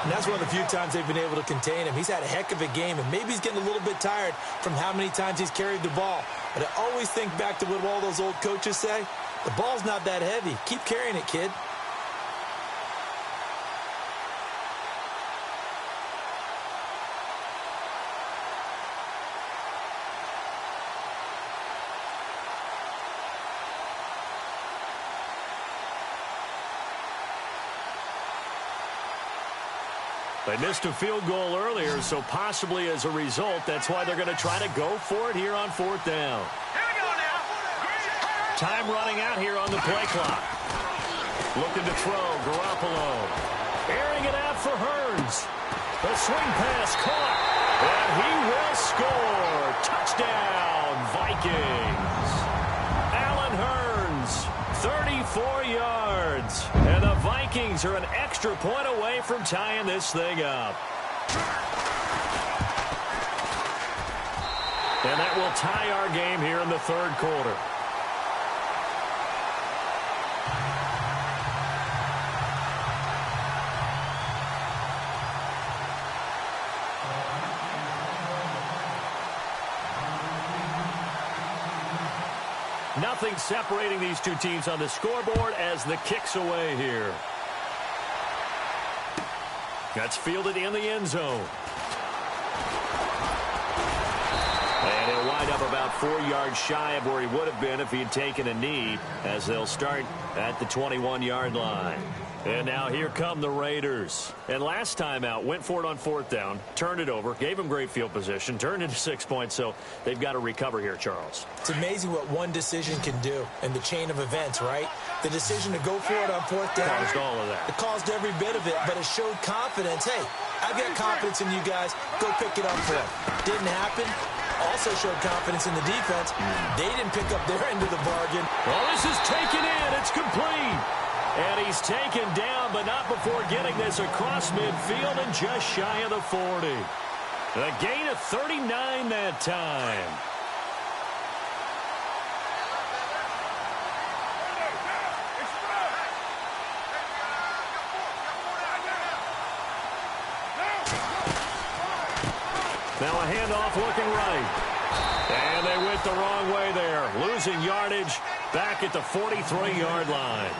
[SPEAKER 4] And that's one of the few times they've been able to contain him. He's had a heck of a game, and maybe he's getting a little bit tired from how many times he's carried the ball. But I always think back to what all those old coaches say. The ball's not that heavy. Keep carrying it, kid.
[SPEAKER 3] They missed a field goal earlier, so possibly as a result, that's why they're going to try to go for it here on 4th down.
[SPEAKER 5] Here we go now.
[SPEAKER 3] Time running out here on the play clock. Looking to throw, Garoppolo. Airing it out for Hearns. The swing pass caught, and he will score. Touchdown, Vikings. Allen Hearns, 34 yards. And the Vikings are an extra point away from tying this thing up. And that will tie our game here in the 3rd quarter. Nothing separating these two teams on the scoreboard as the kick's away here. That's fielded in the end zone. And he'll wind up about 4 yards shy of where he would have been if he had taken a knee, as they'll start at the 21-yard line. And now here come the Raiders. And last time out, went for it on 4th down, turned it over, gave him great field position, turned into 6 points, so they've got to recover here, Charles.
[SPEAKER 4] It's amazing what one decision can do in the chain of events, right? The decision to go for it on 4th down.
[SPEAKER 3] Caused all of that.
[SPEAKER 4] It caused every bit of it, but it showed confidence. Hey, I've got confidence in you guys. Go pick it up for him. Didn't happen. Also showed confidence in the defense. They didn't pick up their end of the bargain.
[SPEAKER 3] Well, this is taken in. It's complete. And he's taken down, but not before getting this across midfield and just shy of the 40. A gain of 39 that time. Now a handoff looking right. And they went the wrong way there. Losing yardage back at the 43-yard line.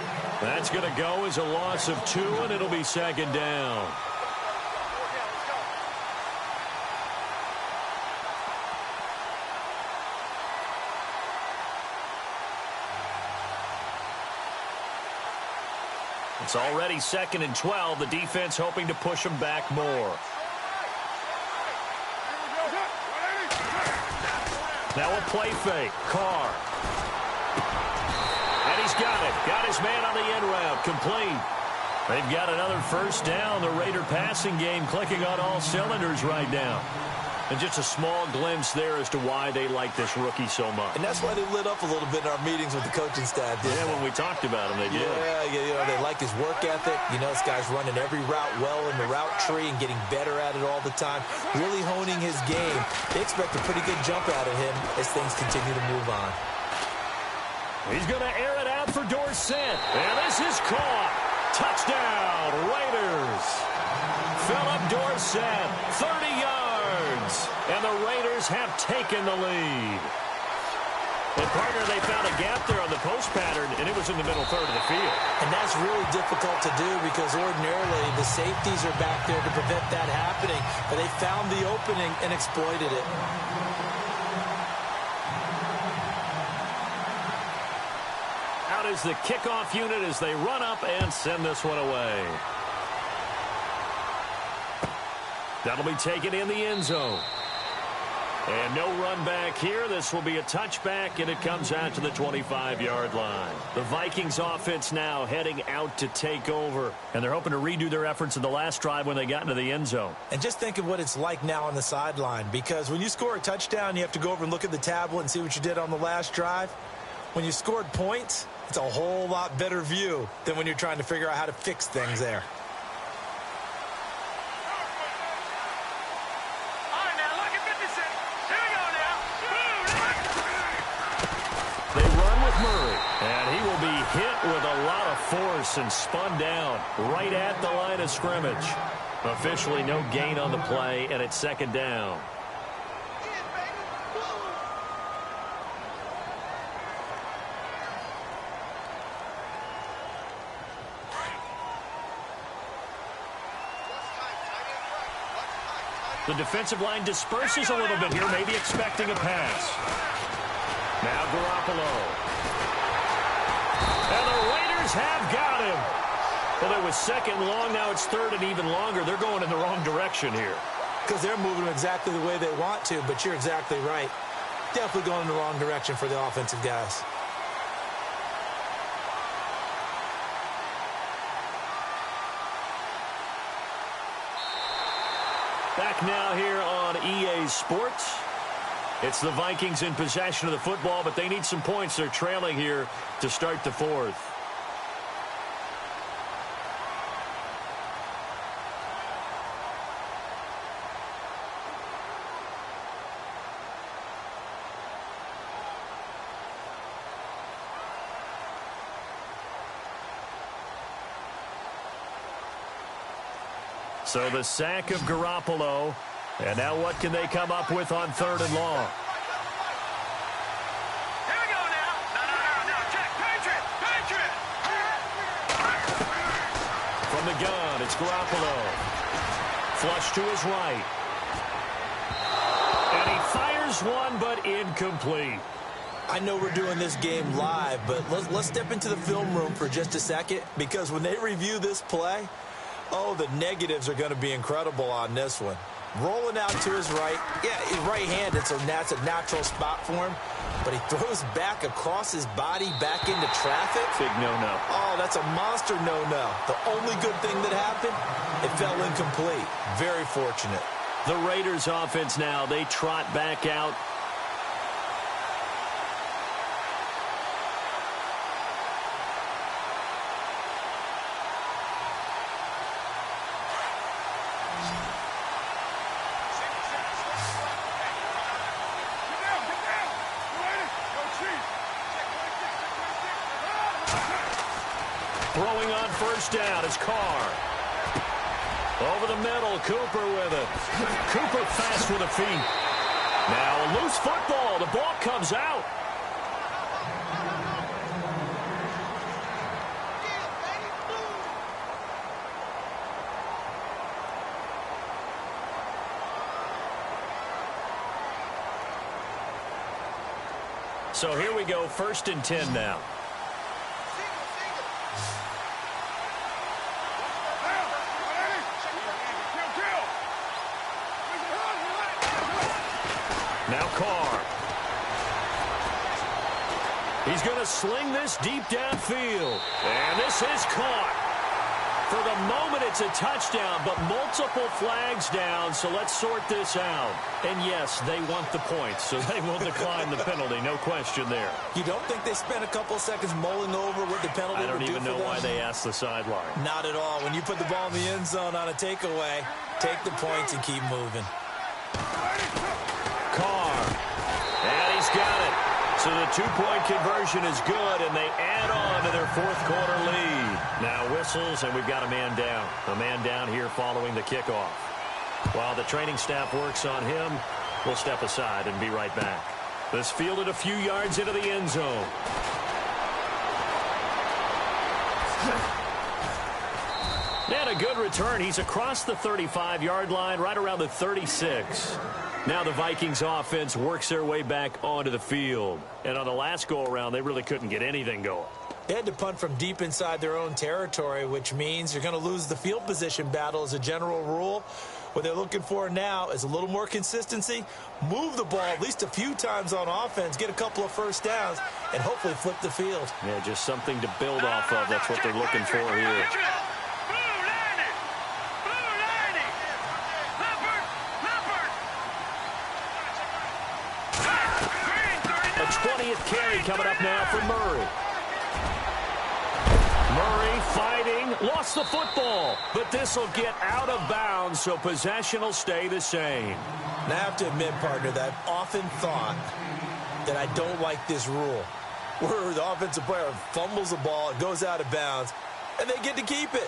[SPEAKER 3] That's going to go as a loss of 2, and it'll be 2nd down. It's already 2nd and 12. The defense hoping to push them back more. Now a play fake. Carr. And he's got it. Got his man on the end route. Complete. They've got another 1st down. The Raider passing game clicking on all cylinders right now. And just a small glimpse there as to why they like this rookie so much.
[SPEAKER 4] And that's why they lit up a little bit in our meetings with the coaching staff.
[SPEAKER 3] Yeah, when we talked about him, they did.
[SPEAKER 4] Yeah, you know, they like his work ethic. You know, this guy's running every route well in the route tree and getting better at it all the time. Really honing his game. They expect a pretty good jump out of him as things continue to move on.
[SPEAKER 3] He's going to air it out for Dorsett. And this is caught. Touchdown, Raiders. Philip Dorsett, 30 yards. And the Raiders have taken the lead. And, partner, they found a gap there on the post pattern, and it was in the middle third of the field.
[SPEAKER 4] And that's really difficult to do because ordinarily the safeties are back there to prevent that happening. But they found the opening and exploited it.
[SPEAKER 3] Out is the kickoff unit as they run up and send this one away. That'll be taken in the end zone. And no run back here. This will be a touchback, and it comes out to the 25-yard line. The Vikings offense now heading out to take over, and they're hoping to redo their efforts in the last drive when they got into the end zone.
[SPEAKER 4] And just think of what it's like now on the sideline, because when you score a touchdown, you have to go over and look at the tablet and see what you did on the last drive. When you scored points, it's a whole lot better view than when you're trying to figure out how to fix things there.
[SPEAKER 3] Hit with a lot of force and spun down right at the line of scrimmage. Officially no gain on the play, and it's 2nd down. The defensive line disperses a little bit here, maybe expecting a pass. Now Garoppolo. And the Raiders have got him. Well, it was second and long. Now it's third and even longer. They're going in the wrong direction here.
[SPEAKER 4] Because they're moving exactly the way they want to, but you're exactly right. Definitely going in the wrong direction for the offensive guys.
[SPEAKER 3] Back now here on EA Sports. It's the Vikings in possession of the football, but they need some points. They're trailing here to start the fourth. So the sack of Garoppolo. And now what can they come up with on third and long?
[SPEAKER 5] Here we go now. No. Check. Patriot.
[SPEAKER 3] From the gun, it's Garoppolo. Flush to his right. And he fires one, but incomplete.
[SPEAKER 4] I know we're doing this game live, but let's step into the film room for just a second, because when they review this play, oh, the negatives are going to be incredible on this one. Rolling out to his right. Yeah, he's right-handed, so that's a natural spot for him. But he throws back across his body back into traffic.
[SPEAKER 3] Big no-no.
[SPEAKER 4] Oh, that's a monster no-no. The only good thing that happened, it fell incomplete. Very fortunate.
[SPEAKER 3] The Raiders offense now, they trot back out. Throwing on first down is Carr. Over the middle, Cooper with it. Cooper fast with the feet. Now a loose football. The ball comes out. So here we go, 1st and 10 now. Now Carr. He's going to sling this deep downfield. And this is caught. For the moment, it's a touchdown, but multiple flags down, so let's sort this out. And yes, they want the points, so they will decline the penalty, no question there.
[SPEAKER 4] You don't think they spent a couple seconds mulling over what the penalty would do for them?
[SPEAKER 3] I don't even know why they asked the sideline.
[SPEAKER 4] Not at all. When you put the ball in the end zone on a takeaway, take the points and keep moving.
[SPEAKER 3] Carr. And he's got it. So the two-point conversion is good, and they add on to their fourth-quarter lead. Now whistles, and we've got a man down. A man down here following the kickoff. While the training staff works on him, we'll step aside and be right back. This fielded a few yards into the end zone. And a good return. He's across the 35-yard line, right around the 36. Now the Vikings offense works their way back onto the field. And on the last go-around, they really couldn't get anything going.
[SPEAKER 4] They had to punt from deep inside their own territory, which means you're going to lose the field position battle as a general rule. What they're looking for now is a little more consistency, move the ball at least a few times on offense, get a couple of first downs, and hopefully flip the field.
[SPEAKER 3] Yeah, just something to build off of. That's what they're looking for here. A 20th carry coming up now for Murray. Murray fighting, lost the football, but this will get out of bounds, so possession will stay the same.
[SPEAKER 4] And I have to admit, partner, that I've often thought that I don't like this rule, where the offensive player fumbles the ball, it goes out of bounds, and they get to keep it.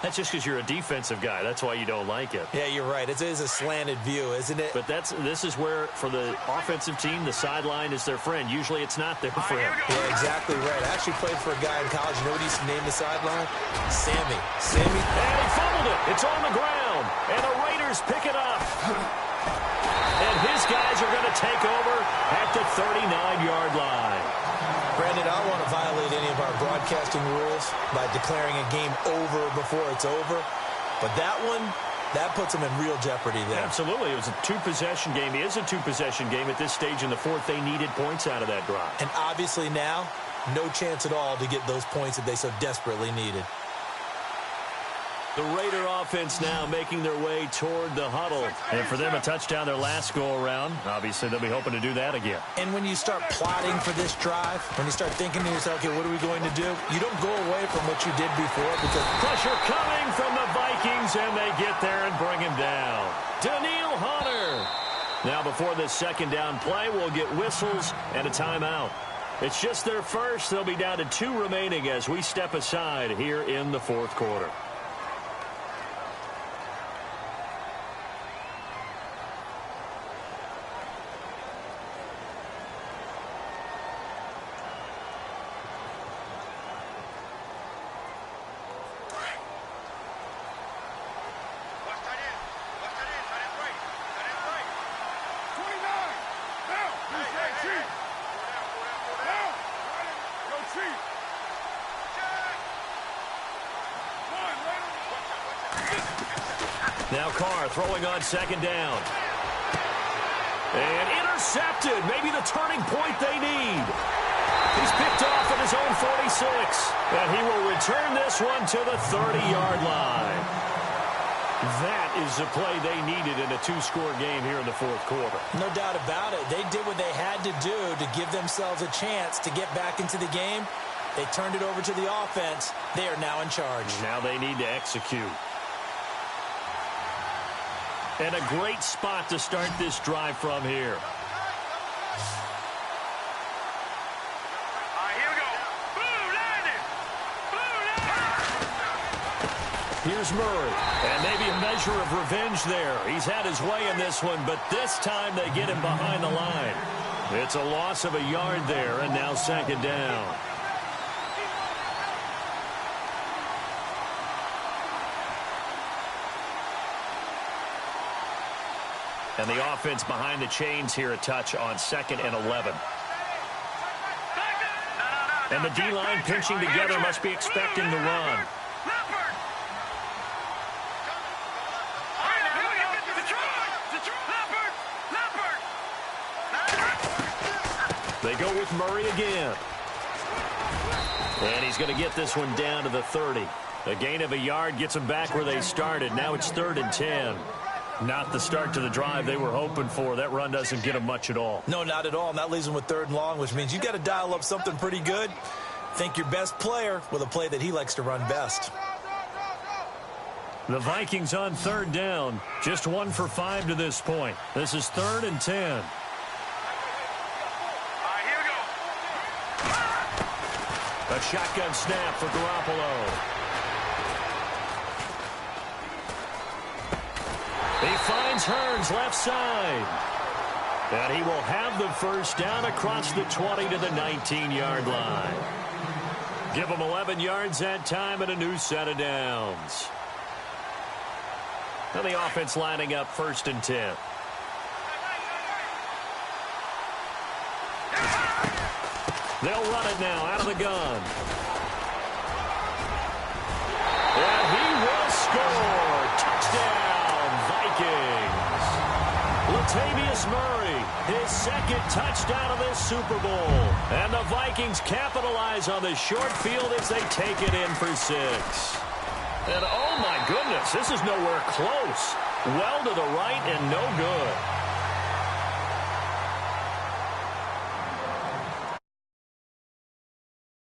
[SPEAKER 3] That's just because you're a defensive guy. That's why you don't like it.
[SPEAKER 4] Yeah, you're right. It is a slanted view, isn't it?
[SPEAKER 3] But this is where, for the offensive team, the sideline is their friend. Usually it's not their friend.
[SPEAKER 4] Yeah, exactly right. I actually played for a guy in college. You know what he used to name the sideline? Sammy. Sammy.
[SPEAKER 3] And he fumbled it. It's on the ground. And the Raiders pick it up. And his guys are going to take over at the 39-yard line.
[SPEAKER 4] Brandon, I don't want to violate any of our broadcasting rules by declaring a game over before it's over. But that one, that puts them in real jeopardy there.
[SPEAKER 3] Absolutely. It was a two-possession game. It is a two-possession game at this stage in the fourth. They needed points out of that drive.
[SPEAKER 4] And obviously now, no chance at all to get those points that they so desperately needed.
[SPEAKER 3] The Raider offense now making their way toward the huddle. And for them, a touchdown their last go-around. Obviously, they'll be hoping to do that again.
[SPEAKER 4] And when you start plotting for this drive, when you start thinking to yourself, okay, what are we going to do? You don't go away from what you did before because
[SPEAKER 3] pressure coming from the Vikings, and they get there and bring him down. Danielle Hunter. Now, before this second down play, we'll get whistles and a timeout. It's just their first. They'll be down to 2 remaining as we step aside here in the fourth quarter. Now Carr throwing on second down. And intercepted. Maybe the turning point they need. He's picked off at his own 46. And he will return this one to the 30-yard line. That is the play they needed in a 2-score game here in the fourth quarter.
[SPEAKER 4] No doubt about it. They did what they had to do to give themselves a chance to get back into the game. They turned it over to the offense. They are now in charge.
[SPEAKER 3] Now they need to execute. And a great spot to start this drive from here.
[SPEAKER 5] Here we go. Blue landed. Blue landed.
[SPEAKER 3] Here's Murray. And maybe a measure of revenge there. He's had his way in this one, but this time they get him behind the line. It's a loss of a yard there, and now second down. And the offense behind the chains here a touch on 2nd and 11. And the D-line pinching together must be expecting the run. They go with Murray again. And he's going to get this one down to the 30. A gain of a yard gets them back where they started. Now it's 3rd and 10. Not the start to the drive they were hoping for. That run doesn't get them much at all.
[SPEAKER 4] No, not at all. And that leaves them with 3rd and long, which means you got to dial up something pretty good. Think your best player with a play that he likes to run best.
[SPEAKER 3] The Vikings on 3rd down. Just 1 for 5 to this point. This is 3rd and 10.
[SPEAKER 5] Here we go.
[SPEAKER 3] A shotgun snap for Garoppolo. He finds Hearns left side. And he will have the first down across the 20 to the 19-yard line. Give him 11 yards that time and a new set of downs. And the offense lining up 1st and 10. They'll run it now out of the gun. And he will score. Touchdown, Vikings. Latavius Murray, his 2nd touchdown of this Super Bowl. And the Vikings capitalize on the short field as they take it in for 6. And oh my goodness, this is nowhere close. Well to the right and no good.